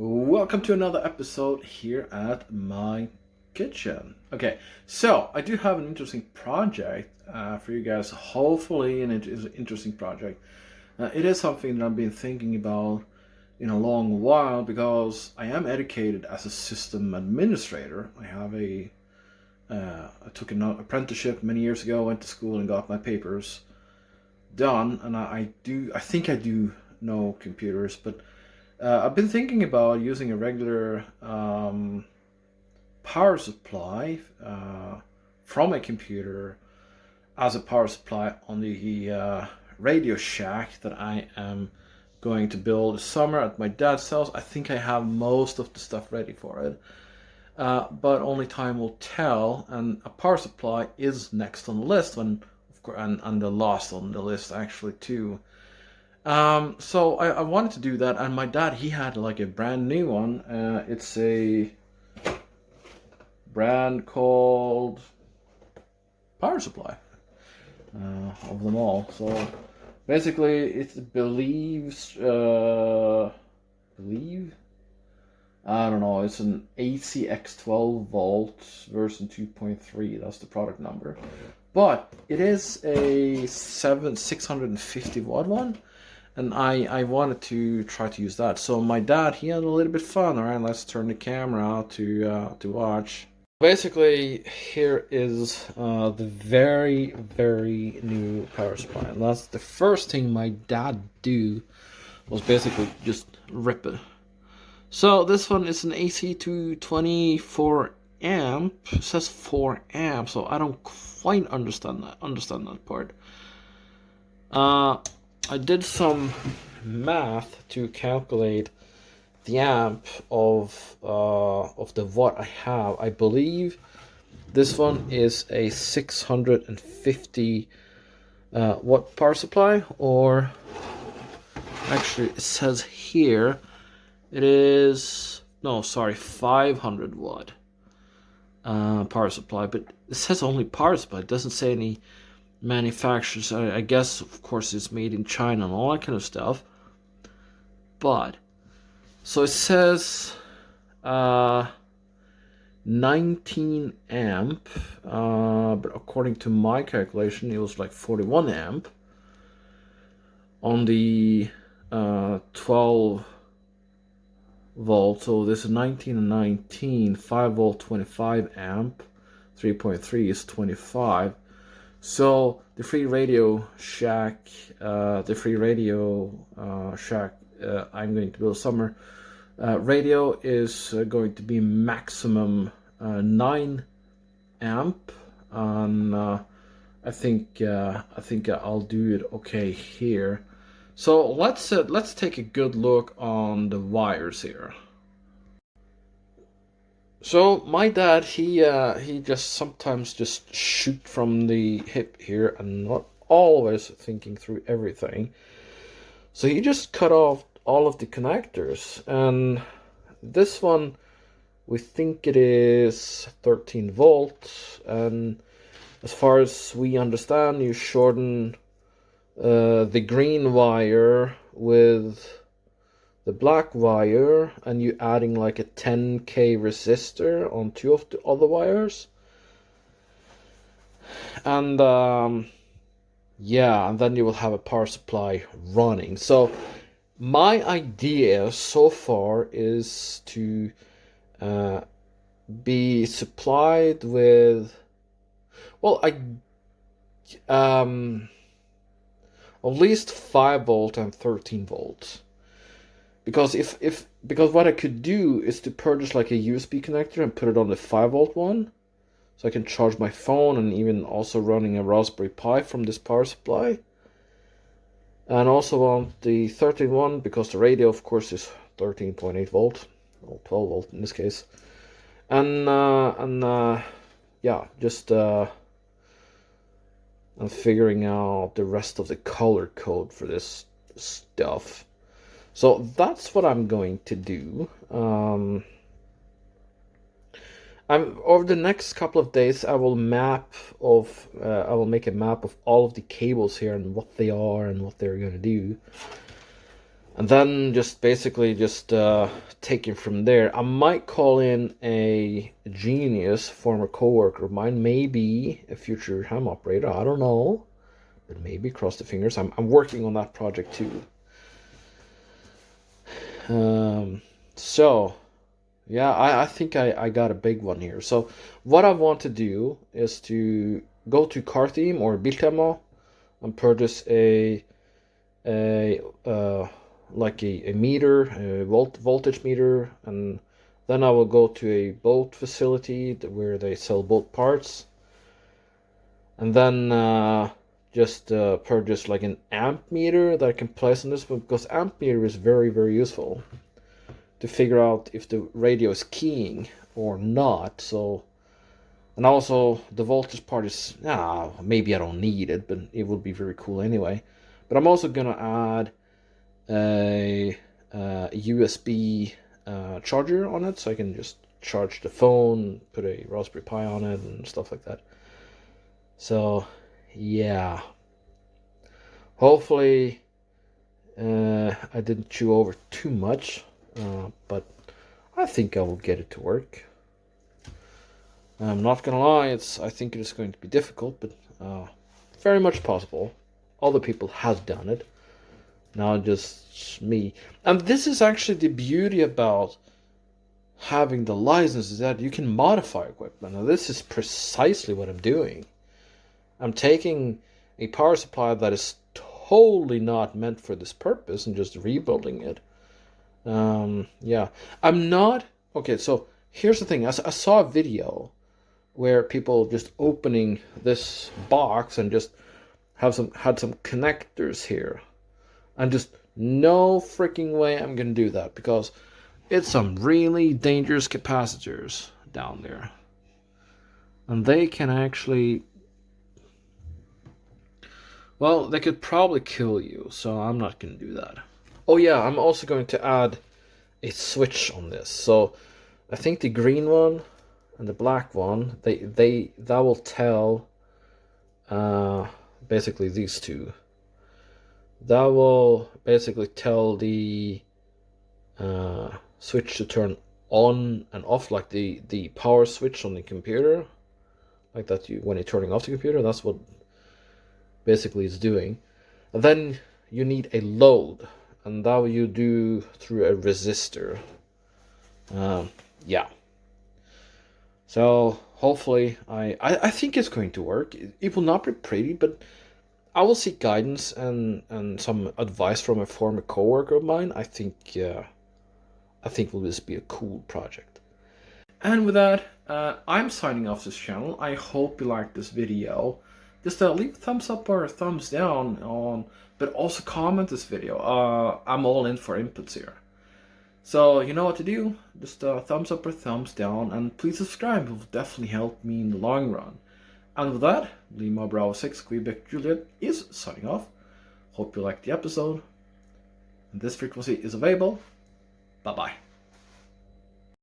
Welcome to another episode here at my kitchen. Okay, so I do have an interesting project for you guys, hopefully, and it is an interesting project. It is something that I've been thinking about in a long while because I am educated as a system administrator. I took an apprenticeship many years ago, went to school and got my papers done, and I think I do know computers, but I've been thinking about using a regular power supply from a computer as a power supply on the Radio Shack that I am going to build this summer at my dad's house. I think I have most of the stuff ready for it, but only time will tell. And a power supply is next on the list, and the last on the list actually too. So I wanted to do that, and my dad, he had like a brand new one. It's a brand called Powersupply of them all. So basically, it believes, I don't know, it's an ACX 12 volt version 2.3. That's the product number. But it is a 650 watt one. And I wanted to try to use that. So my dad, he had a little bit fun. All right, let's turn the camera out to watch. Basically, here is the very, very new power supply. And that's the first thing my dad do was basically just rip it. So this one is an AC 224 amp. It says 4 amp, so I don't quite understand that part. I did some math to calculate the amp of the watt I have. I believe this one is a 650 watt power supply, or actually it says here it is 500 watt power supply, but it says only power supply. It doesn't say any manufacturers. I guess, of course, it's made in China and all that kind of stuff. But so it says 19 amp, but according to my calculation, it was like 41 amp on the 12 volt. So this is 19 and 19, 5 volt, 25 amp, 3.3 is 25. So the free radio shack, I'm going to build summer radio is going to be maximum 9 amp, and I think I'll do it okay here. So let's take a good look on the wires here. So my dad, he just sometimes just shoot from the hip here and not always thinking through everything. So he just cut off all of the connectors, and this one we think it is 13 volts, and as far as we understand, you shorten the green wire with the black wire, and you adding like a 10k resistor on two of the other wires, and yeah, and then you will have a power supply running. So my idea so far is to be supplied with, well, at least 5 volt and 13 volts. Because because what I could do is to purchase like a USB connector and put it on the 5 volt one, so I can charge my phone, and even also running a Raspberry Pi from this power supply. And also on the 13 one, because the radio of course is 13.8 volt, or 12 volt in this case. And yeah, just I'm figuring out the rest of the color code for this stuff. So that's what I'm going to do. Over the next couple of days, I will make a map of all of the cables here and what they are and what they're going to do. And then just basically just take it from there. I might call in a genius, former coworker of mine, maybe a future ham operator. I don't know, but maybe cross the fingers. I'm working on that project too. So yeah, I think I got a big one here. So what I want to do is to go to car theme or Biltema and purchase a like a meter, a voltage meter, and then I will go to a boat facility where they sell boat parts, and then just purchase like an amp meter that I can place on this one, because amp meter is very useful to figure out if the radio is keying or not. So, and also the voltage part is maybe I don't need it, but it would be very cool anyway. But I'm also gonna add a USB charger on it, so I can just charge the phone, put a Raspberry Pi on it, and stuff like that. So yeah, hopefully I didn't chew over too much, but I think I will get it to work. I'm not gonna lie, I think it is going to be difficult, but very much possible. Other people have done it. Now just me. And this is actually the beauty about having the license, is that you can modify equipment. Now this is precisely what I'm doing. I'm taking a power supply that is totally not meant for this purpose and just rebuilding it. Yeah, I'm not... Okay, so here's the thing. I saw a video where people just opening this box and just had some connectors here. And just no freaking way I'm gonna do that, because it's some really dangerous capacitors down there. And they can actually... Well, they could probably kill you, so I'm not gonna do that. Oh yeah, I'm also going to add a switch on this. So I think the green one and the black one, that will tell basically these two. That will basically tell the switch to turn on and off, like the power switch on the computer, like that. When you're turning off the computer, that's what basically it's doing. And then you need a load, and that you do through a resistor. Yeah. So hopefully I think it's going to work. It will not be pretty, but I will seek guidance and some advice from a former coworker of mine. I think will just be a cool project. And with that, I'm signing off this channel. I hope you liked this video. Just leave a thumbs up or a thumbs down on, but also comment this video. I'm all in for inputs here. So you know what to do. Just thumbs up or thumbs down, and please subscribe. It will definitely help me in the long run. And with that, Lima Bravo 6 Quebec Juliet is signing off. Hope you liked the episode. And this frequency is available. Bye bye.